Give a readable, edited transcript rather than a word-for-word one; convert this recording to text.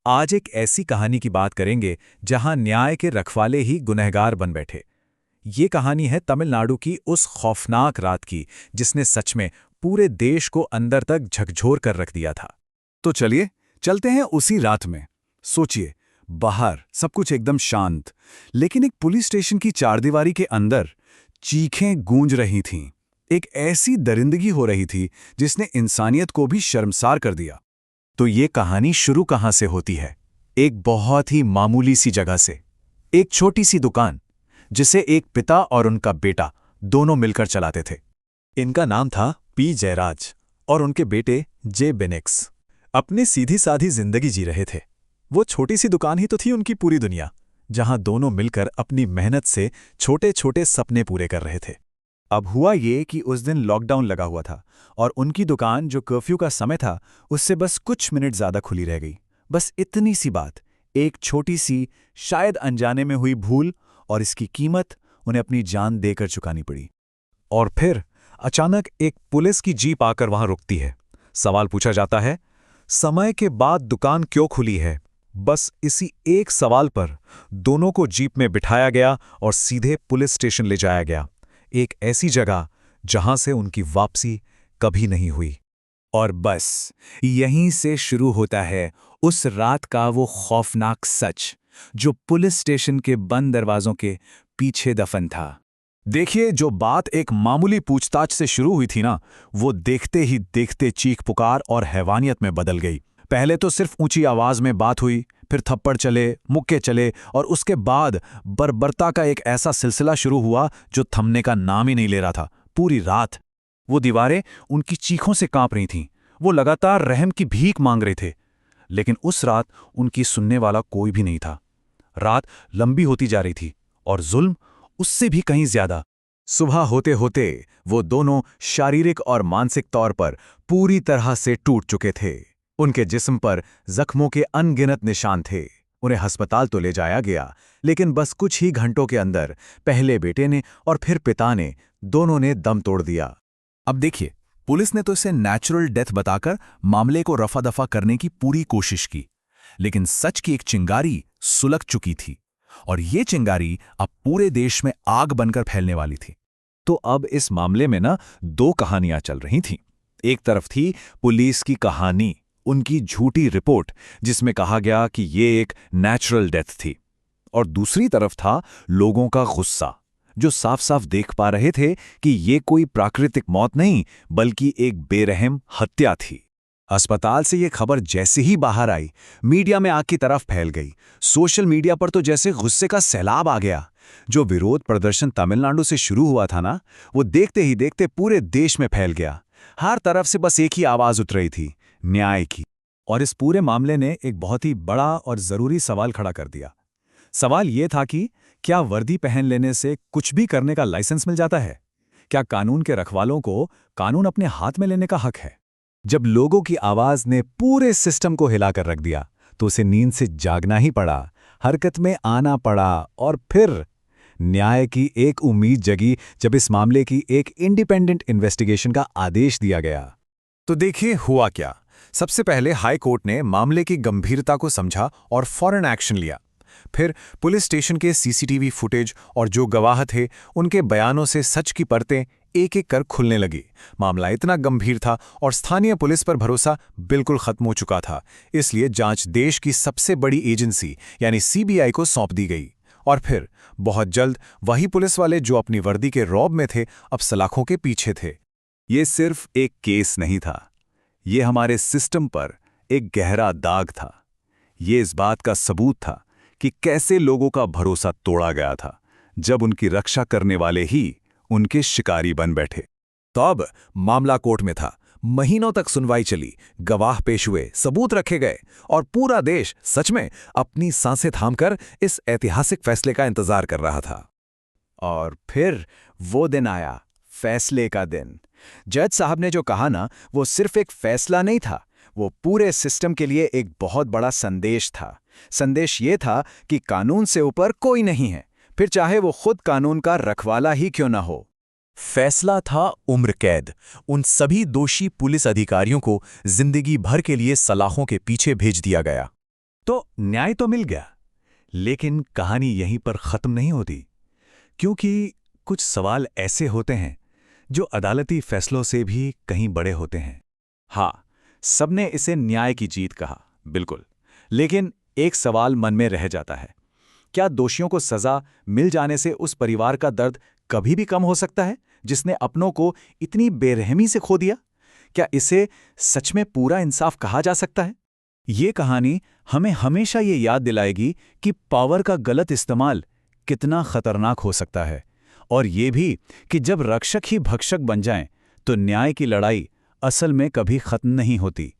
आज एक ऐसी कहानी की बात करेंगे जहां न्याय के रखवाले ही गुनहगार बन बैठे। ये कहानी है तमिलनाडु की उस खौफनाक रात की जिसने सच में पूरे देश को अंदर तक झकझोर कर रख दिया था। तो चलिए चलते हैं उसी रात में। सोचिए, बाहर सब कुछ एकदम शांत, लेकिन एक पुलिस स्टेशन की चारदीवारी के अंदर चीखें गूंज रही थीं। एक ऐसी दरिंदगी हो रही थी जिसने इंसानियत को भी शर्मसार कर दिया। तो ये कहानी शुरू कहाँ से होती है? एक बहुत ही मामूली सी जगह से। एक छोटी सी दुकान जिसे एक पिता और उनका बेटा दोनों मिलकर चलाते थे। इनका नाम था पी जयराज और उनके बेटे जे बेनेक्स। अपनी सीधी साधी जिंदगी जी रहे थे। वो छोटी सी दुकान ही तो थी उनकी पूरी दुनिया, जहां दोनों मिलकर अपनी मेहनत से छोटे छोटे सपने पूरे कर रहे थे। अब हुआ ये कि उस दिन लॉकडाउन लगा हुआ था और उनकी दुकान जो कर्फ्यू का समय था उससे बस कुछ मिनट ज़्यादा खुली रह गई। बस इतनी सी बात, एक छोटी सी, शायद अनजाने में हुई भूल, और इसकी कीमत उन्हें अपनी जान देकर चुकानी पड़ी। और फिर अचानक एक पुलिस की जीप आकर वहां रुकती है। सवाल पूछा जाता है, समय के बाद दुकान क्यों खुली है? बस इसी एक सवाल पर दोनों को जीप में बिठाया गया और सीधे पुलिस स्टेशन ले जाया गया। एक ऐसी जगह जहां से उनकी वापसी कभी नहीं हुई। और बस यहीं से शुरू होता है उस रात का वो खौफनाक सच जो पुलिस स्टेशन के बंद दरवाजों के पीछे दफन था। देखिए, जो बात एक मामूली पूछताछ से शुरू हुई थी ना, वो देखते ही देखते चीख पुकार और हैवानियत में बदल गई। पहले तो सिर्फ ऊंची आवाज में बात हुई, फिर थप्पड़ चले, मुक्के चले, और उसके बाद बर्बरता का एक ऐसा सिलसिला शुरू हुआ जो थमने का नाम ही नहीं ले रहा था। पूरी रात वो दीवारें उनकी चीखों से कांप रही थीं। वो लगातार रहम की भीख मांग रहे थे, लेकिन उस रात उनकी सुनने वाला कोई भी नहीं था। रात लंबी होती जा रही थी और जुल्म उससे भी कहीं ज्यादा। सुबह होते होते वो दोनों शारीरिक और मानसिक तौर पर पूरी तरह से टूट चुके थे। उनके जिस्म पर जख्मों के अनगिनत निशान थे। उन्हें अस्पताल तो ले जाया गया, लेकिन बस कुछ ही घंटों के अंदर पहले बेटे ने और फिर पिता ने, दोनों ने दम तोड़ दिया। अब देखिए, पुलिस ने तो इसे नेचुरल डेथ बताकर मामले को रफा दफा करने की पूरी कोशिश की, लेकिन सच की एक चिंगारी सुलग चुकी थी, और ये चिंगारी अब पूरे देश में आग बनकर फैलने वाली थी। तो अब इस मामले में ना दो कहानियां चल रही थीं। एक तरफ थी पुलिस की कहानी, उनकी झूठी रिपोर्ट जिसमें कहा गया कि ये एक नेचुरल डेथ थी, और दूसरी तरफ था लोगों का गुस्सा जो साफ साफ देख पा रहे थे कि ये कोई प्राकृतिक मौत नहीं बल्कि एक बेरहम हत्या थी। अस्पताल से ये खबर जैसे ही बाहर आई, मीडिया में आग की तरफ फैल गई। सोशल मीडिया पर तो जैसे गुस्से का सैलाब आ गया। जो विरोध प्रदर्शन तमिलनाडु से शुरू हुआ था ना, वो देखते ही देखते पूरे देश में फैल गया। हर तरफ से बस एक ही आवाज उठ रही थी, न्याय की। और इस पूरे मामले ने एक बहुत ही बड़ा और जरूरी सवाल खड़ा कर दिया। सवाल ये था कि क्या वर्दी पहन लेने से कुछ भी करने का लाइसेंस मिल जाता है? क्या कानून के रखवालों को कानून अपने हाथ में लेने का हक है? जब लोगों की आवाज ने पूरे सिस्टम को हिलाकर रख दिया, तो उसे नींद से जागना ही पड़ा, हरकत में आना पड़ा, और फिर न्याय की एक उम्मीद जगी जब इस मामले की एक इंडिपेंडेंट इन्वेस्टिगेशन का आदेश दिया गया। तो देखिए हुआ क्या। सबसे पहले हाई कोर्ट ने मामले की गंभीरता को समझा और फौरन एक्शन लिया। फिर पुलिस स्टेशन के सीसीटीवी फुटेज और जो गवाह थे उनके बयानों से सच की परतें एक एक कर खुलने लगी। मामला इतना गंभीर था और स्थानीय पुलिस पर भरोसा बिल्कुल खत्म हो चुका था, इसलिए जांच देश की सबसे बड़ी एजेंसी यानी सीबीआई को सौंप दी गई। और फिर बहुत जल्द वही पुलिस वाले जो अपनी वर्दी के रौब में थे अब सलाखों के पीछे थे। ये सिर्फ एक केस नहीं था, ये हमारे सिस्टम पर एक गहरा दाग था। ये इस बात का सबूत था कि कैसे लोगों का भरोसा तोड़ा गया था जब उनकी रक्षा करने वाले ही उनके शिकारी बन बैठे। तो अब मामला कोर्ट में था। महीनों तक सुनवाई चली, गवाह पेश हुए, सबूत रखे गए, और पूरा देश सच में अपनी सांसें थामकर इस ऐतिहासिक फैसले का इंतजार कर रहा था। और फिर वो दिन आया, फैसले का दिन। जज साहब ने जो कहा ना, वो सिर्फ एक फैसला नहीं था, वो पूरे सिस्टम के लिए एक बहुत बड़ा संदेश था। संदेश ये था कि कानून से ऊपर कोई नहीं है, फिर चाहे वो खुद कानून का रखवाला ही क्यों ना हो। फैसला था उम्र कैद। उन सभी दोषी पुलिस अधिकारियों को जिंदगी भर के लिए सलाखों के पीछे भेज दिया गया। तो न्याय तो मिल गया, लेकिन कहानी यहीं पर खत्म नहीं होती, क्योंकि कुछ सवाल ऐसे होते हैं जो अदालती फैसलों से भी कहीं बड़े होते हैं। हाँ, सबने इसे न्याय की जीत कहा, बिल्कुल। लेकिन एक सवाल मन में रह जाता है, क्या दोषियों को सजा मिल जाने से उस परिवार का दर्द कभी भी कम हो सकता है जिसने अपनों को इतनी बेरहमी से खो दिया? क्या इसे सच में पूरा इंसाफ कहा जा सकता है? ये कहानी हमें हमेशा ये याद दिलाएगी कि पावर का गलत इस्तेमाल कितना खतरनाक हो सकता है, और ये भी कि जब रक्षक ही भक्षक बन जाएं, तो न्याय की लड़ाई असल में कभी खत्म नहीं होती।